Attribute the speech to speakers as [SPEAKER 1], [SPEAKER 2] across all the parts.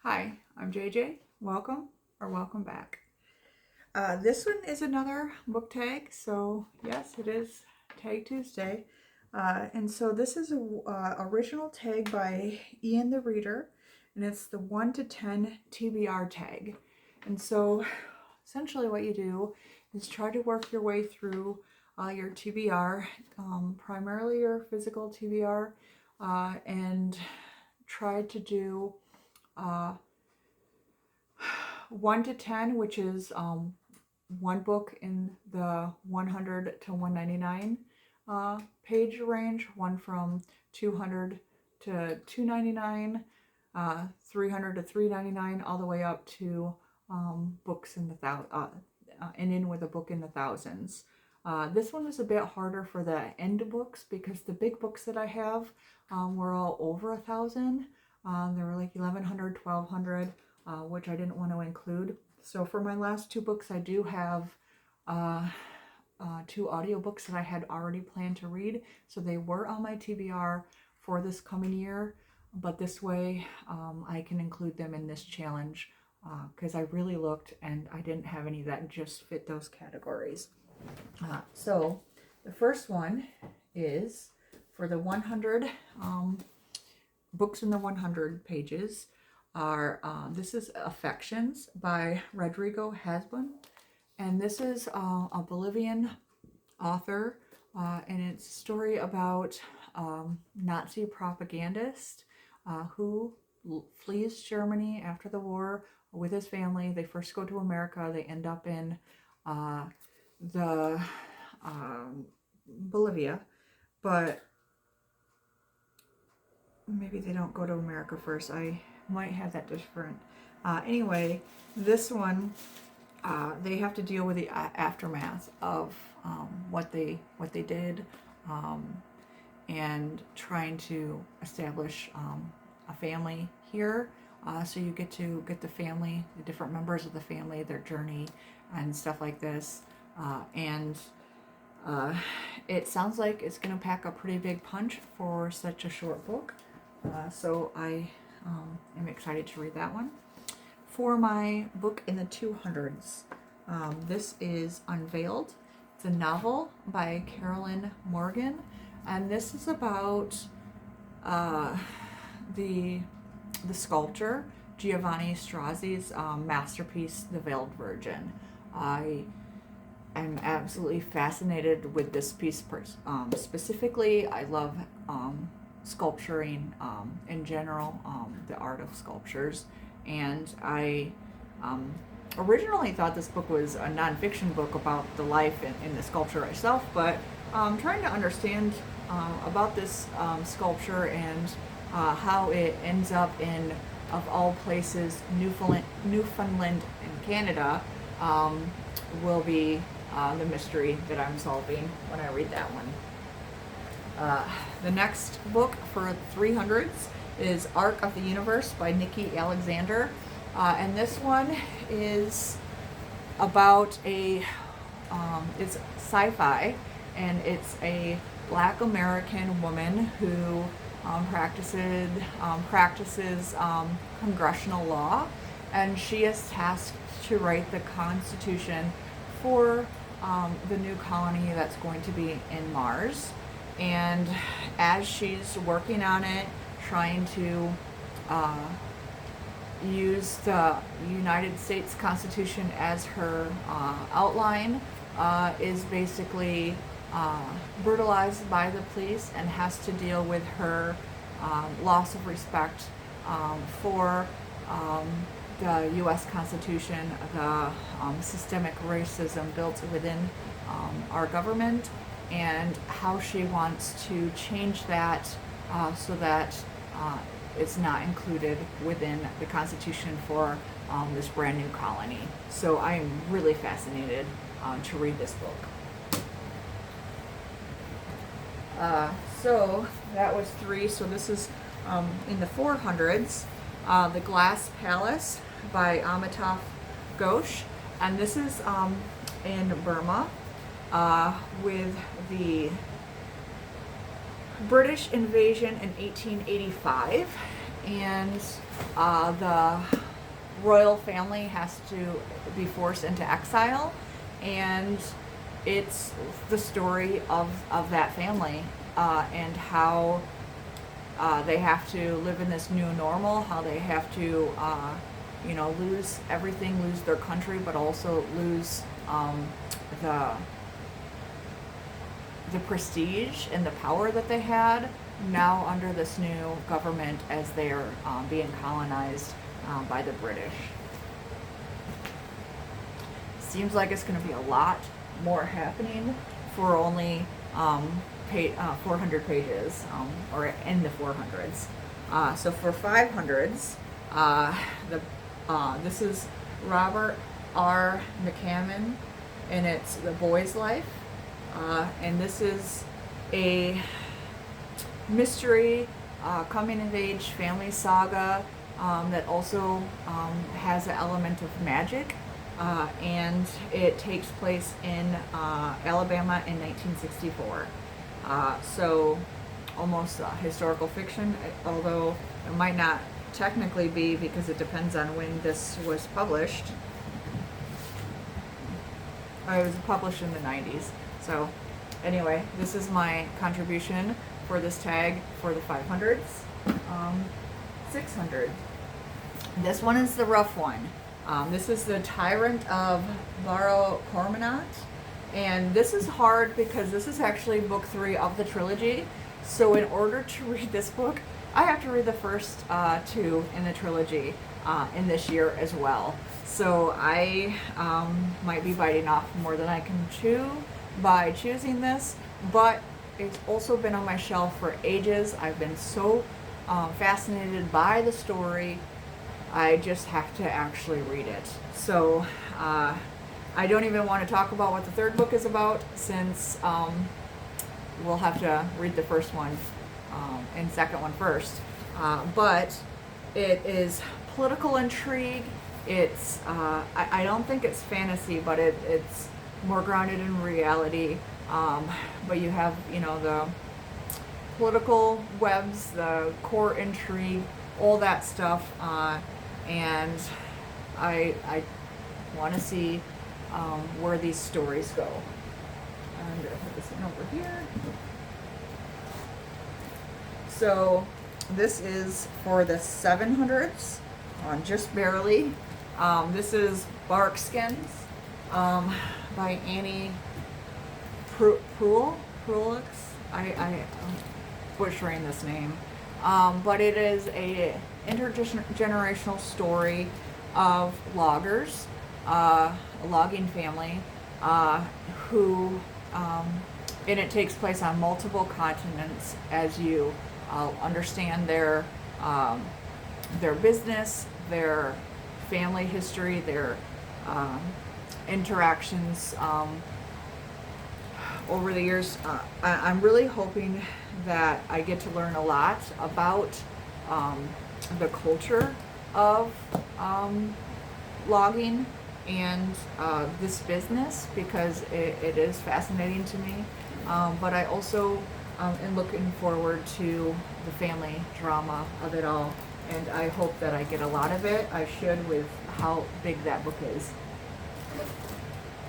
[SPEAKER 1] Hi, I'm JJ. Welcome back. This one is another book tag, so yes, it is Tag Tuesday. And so this is a original tag by Ian the Reader, and it's the 1 to 10 TBR tag. And so essentially what you do is try to work your way through your TBR, primarily your physical TBR, and try to do uh, 1 to 10, which is one book in the 100 to 199 page range, one from 200 to 299, 300 to 399, all the way up to books in the and in with a book in the thousands. This one was a bit harder for the end books because the big books that I have were all over 1,000. They were like 1,100, 1,200. Which I didn't want to include. So for my last two books, I do have two audiobooks that I had already planned to read. So they were on my TBR for this coming year, but this way I can include them in this challenge because I really looked and I didn't have any that just fit those categories. So the first one is for the 100 books in the 100 pages. This is Affections by Rodrigo Hasbun, and this is a Bolivian author, and it's a story about Nazi propagandist who flees Germany after the war with his family. They first go to America. They end up in the Bolivia, but maybe they don't go to America first. I might have that different. Anyway, this one, they have to deal with the aftermath of what they did, and trying to establish a family here. So you get the family, the different members of the family, their journey, and stuff like this. And it sounds like it's going to pack a pretty big punch for such a short book. So I am excited to read that one. For my book in the 200s, this is Unveiled. It's a novel by Carolyn Morgan, and this is about the sculptor Giovanni Strozzi's masterpiece, The Veiled Virgin. I am absolutely fascinated with this piece specifically. I love sculpturing in general, the art of sculptures, and I originally thought this book was a nonfiction book about the life in the sculpture itself, but trying to understand about this sculpture and how it ends up in, of all places, Newfoundland and Canada, will be the mystery that I'm solving when I read that one. The next book for 300s is Arc of the Universe by Nikki Alexander. And this one is about it's sci-fi, and it's a Black American woman who practices congressional law, and she is tasked to write the Constitution for the new colony that's going to be in Mars. And as she's working on it, trying to use the United States Constitution as her outline, is basically brutalized by the police and has to deal with her loss of respect for the U.S. Constitution, the systemic racism built within our government, and how she wants to change that so that it's not included within the Constitution for this brand new colony. So I am really fascinated to read this book. So that was 3. So this is in the 400s, The Glass Palace by Amitav Ghosh, and this is in Burma with the British invasion in 1885, and the royal family has to be forced into exile, and it's the story of that family, and how they have to live in this new normal, how they have to, lose everything, lose their country, but also lose the prestige and the power that they had now under this new government as they're being colonized by the British. Seems like it's going to be a lot more happening for only 400 pages, or in the 400s. So for 500s, this is Robert R. McCammon, and it's The Boy's Life. And this is a mystery, coming-of-age family saga that also has an element of magic. And it takes place in Alabama in 1964. So almost historical fiction, although it might not technically be because it depends on when this was published. It was published in the 90s. So anyway, this is my contribution for this tag for the 500s. 600. This one is the rough one. This is The Tyrant of Baro Cormanat. And this is hard because this is actually book 3 of the trilogy. So in order to read this book, I have to read the first 2 in the trilogy in this year as well. So I might be biting off more than I can chew by choosing this, but it's also been on my shelf for ages. I've been so fascinated by the story. I just have to actually read it. So I don't even want to talk about what the third book is about, since we'll have to read the first one and second one first. But it is political intrigue. It's I don't think it's fantasy, but it's more grounded in reality. But you have, the political webs, the court intrigue, all that stuff, and I want to see where these stories go. I'm going to put this one over here. So this is for the 700s, just barely. This is Bark Skins by Annie Prulix. I'm butchering this name. But it is a intergenerational story of loggers, a logging family, who, and it takes place on multiple continents as you understand their business, their family history, their interactions over the years. I'm really hoping that I get to learn a lot about the culture of logging and this business, because it is fascinating to me. But I also am looking forward to the family drama of it all, and I hope that I get a lot of it. I should, with how big that book is.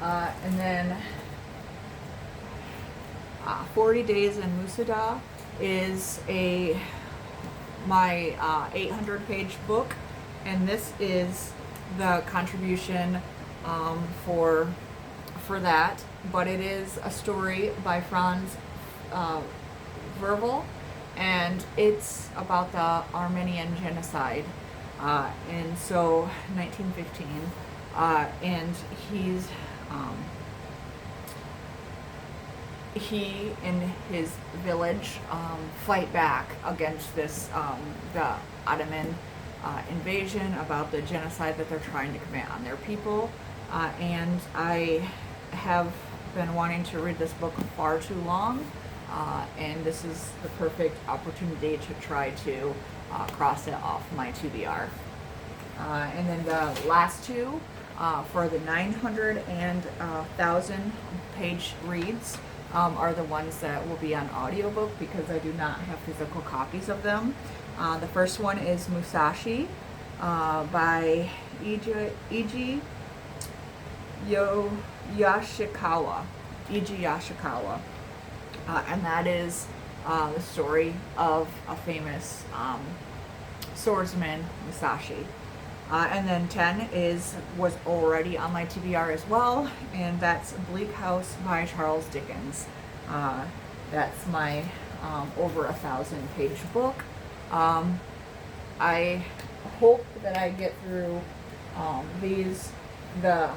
[SPEAKER 1] And then 40 Days in Musada is my 800-page book, and this is the contribution for that. But it is a story by Franz Verbal, and it's about the Armenian genocide, and so 1915, and he and his village fight back against this the Ottoman invasion, about the genocide that they're trying to commit on their people, and I have been wanting to read this book far too long, and this is the perfect opportunity to try to cross it off my TBR. And then the last two for the 900 and 1,000 page reads are the ones that will be on audiobook, because I do not have physical copies of them. The first one is Musashi by Iji Yashikawa. Iji Yashikawa. And that is the story of a famous swordsman, Musashi. And then 10 was already on my TBR as well, and that's Bleak House by Charles Dickens. That's my over 1,000-page book. I hope that I get through these. The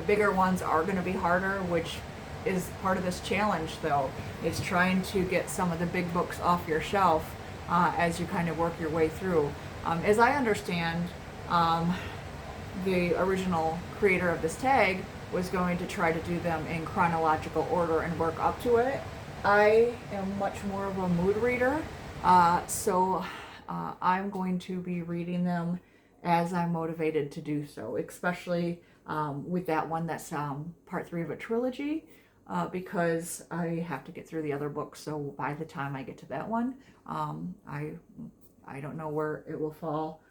[SPEAKER 1] bigger ones are going to be harder, which is part of this challenge, though. It's trying to get some of the big books off your shelf as you kind of work your way through. As I understand, the original creator of this tag was going to try to do them in chronological order and work up to it. I am much more of a mood reader, so I'm going to be reading them as I'm motivated to do so, especially with that one that's part 3 of a trilogy, because I have to get through the other books. So by the time I get to that one, I don't know where it will fall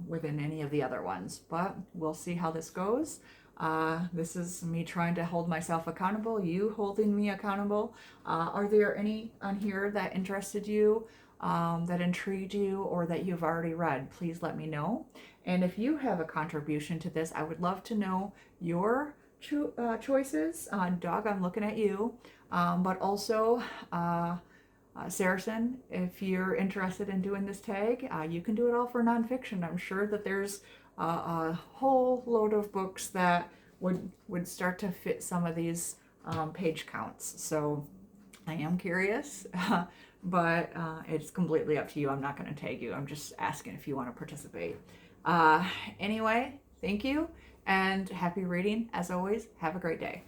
[SPEAKER 1] within any of the other ones, but we'll see how this goes. This is me trying to hold myself accountable, you holding me accountable. Are there any on here that interested you, that intrigued you, or that you've already read? Please let me know. And if you have a contribution to this, I would love to know your choices. Doug, I'm looking at you. But also, Saracen, if you're interested in doing this tag, you can do it all for nonfiction. I'm sure that there's a whole load of books that would start to fit some of these page counts. So I am curious, but it's completely up to you. I'm not going to tag you. I'm just asking if you want to participate. Anyway, thank you, and happy reading. As always, have a great day.